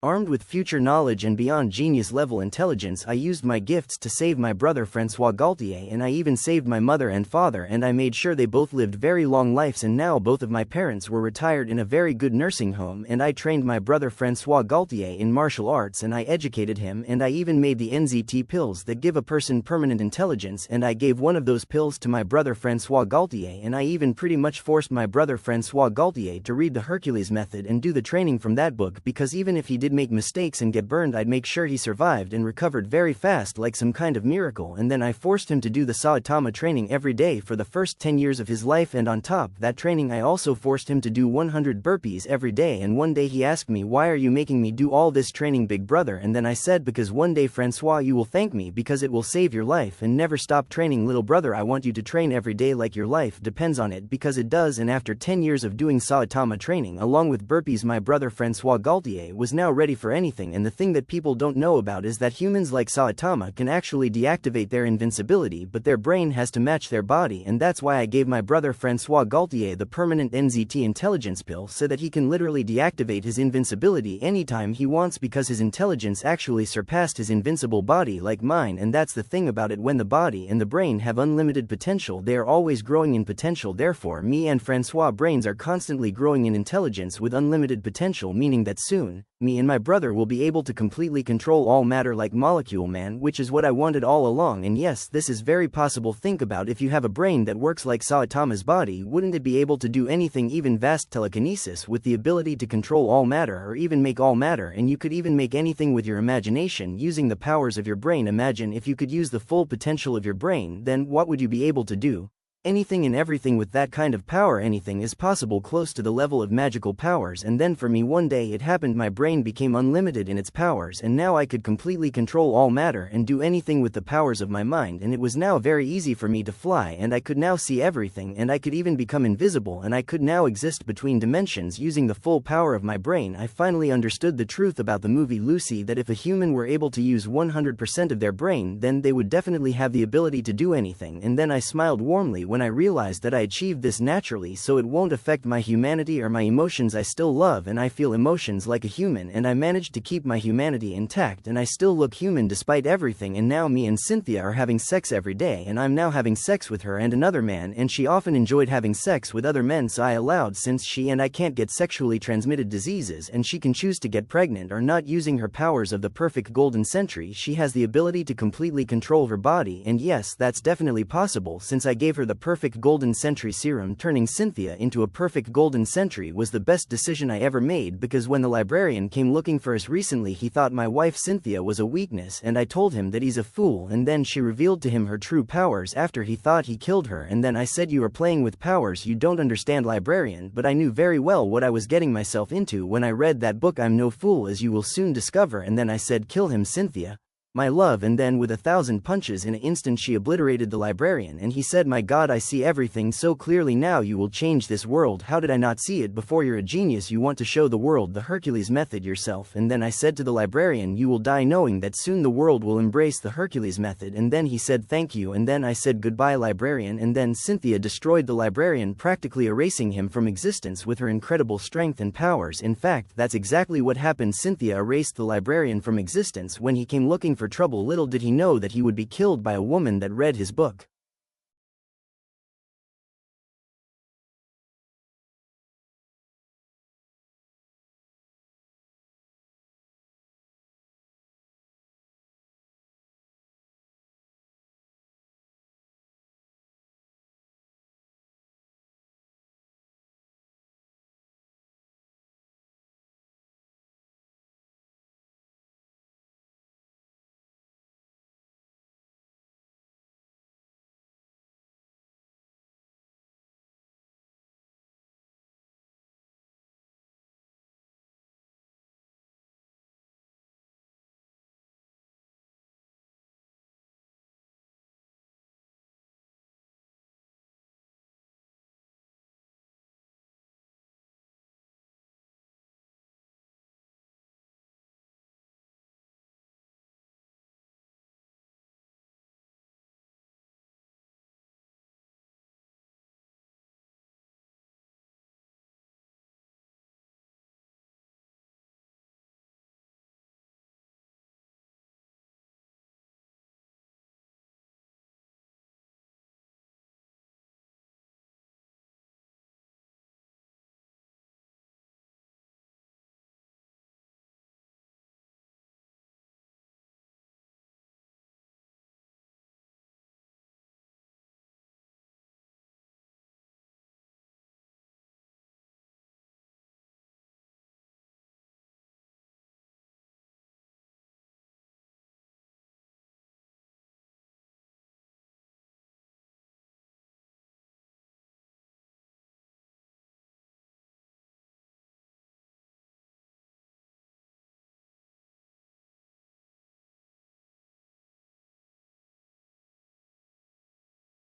Armed with future knowledge and beyond genius level intelligence, I used my gifts to save my brother François Gaultier, and I even saved my mother and father, and I made sure they both lived very long lives, and now both of my parents were retired in a very good nursing home, and I trained my brother François Gaultier in martial arts, and I educated him, and I even made the NZT pills that give a person permanent intelligence, and I gave one of those pills to my brother François Gaultier, and I even pretty much forced my brother François Gaultier to read the Hercules method and do the training from that book, because even if he did make mistakes and get burned, I'd make sure he survived and recovered very fast like some kind of miracle. And then I forced him to do the Saitama training every day for the first 10 years of his life, and on top that training I also forced him to do 100 burpees every day. And one day he asked me, "Why are you making me do all this training, big brother?" And then I said, "Because one day, Francois, you will thank me, because it will save your life, and never stop training, little brother. I want you to train every day like your life depends on it, because it does." And after 10 years of doing Saitama training along with burpees, my brother François Gaultier was now ready for anything. And the thing that people don't know about is that humans like Saitama can actually deactivate their invincibility, but their brain has to match their body, and that's why I gave my brother François Gaultier the permanent NZT intelligence pill, so that he can literally deactivate his invincibility anytime he wants, because his intelligence actually surpassed his invincible body like mine. And that's the thing about it, when the body and the brain have unlimited potential, they are always growing in potential. Therefore me and Francois' brains are constantly growing in intelligence with unlimited potential, meaning that soon, me and my brother will be able to completely control all matter like Molecule Man, which is what I wanted all along. And yes, this is very possible. Think about, if you have a brain that works like Saitama's body, wouldn't it be able to do anything, even vast telekinesis, with the ability to control all matter or even make all matter? And you could even make anything with your imagination using the powers of your brain. Imagine if you could use the full potential of your brain, then what would you be able to do? Anything and everything with that kind of power. Anything is possible close to the level of magical powers. And then for me, one day it happened, my brain became unlimited in its powers, and now I could completely control all matter and do anything with the powers of my mind. And it was now very easy for me to fly, and I could now see everything, and I could even become invisible, and I could now exist between dimensions using the full power of my brain. I finally understood the truth about the movie Lucy, that if a human were able to use 100% of their brain, then they would definitely have the ability to do anything. And then I smiled warmly when I realized that I achieved this naturally, so it won't affect my humanity or my emotions. I still love and I feel emotions like a human, and I managed to keep my humanity intact, and I still look human despite everything. And now me and Cynthia are having sex every day, and I'm now having sex with her and another man, and she often enjoyed having sex with other men, so I allowed, since she and I can't get sexually transmitted diseases and she can choose to get pregnant or not. Using her powers of the perfect golden century, she has the ability to completely control her body. And yes, that's definitely possible, since I gave her the perfect golden century serum. Turning Cynthia into a perfect golden century was the best decision I ever made, because when the librarian came looking for us recently, he thought my wife Cynthia was a weakness, and I told him that he's a fool. And then she revealed to him her true powers after he thought he killed her. And then I said, "You are playing with powers, you don't understand, librarian." But I knew very well what I was getting myself into when I read that book. I'm no fool, as you will soon discover. And then I said, "Kill him, Cynthia, my love." And then with 1,000 punches in an instant she obliterated the librarian, and he said, "My God, I see everything so clearly now. You will change this world. How did I not see it before? You're a genius. You want to show the world the Hercules method yourself." And then I said to the librarian, "You will die knowing that soon the world will embrace the Hercules method." And then he said, "Thank you." And then I said, "Goodbye, librarian." And then Cynthia destroyed the librarian, practically erasing him from existence with her incredible strength and powers. In fact, that's exactly what happened. Cynthia erased the librarian from existence when he came looking for trouble. Little did he know that he would be killed by a woman that read his book.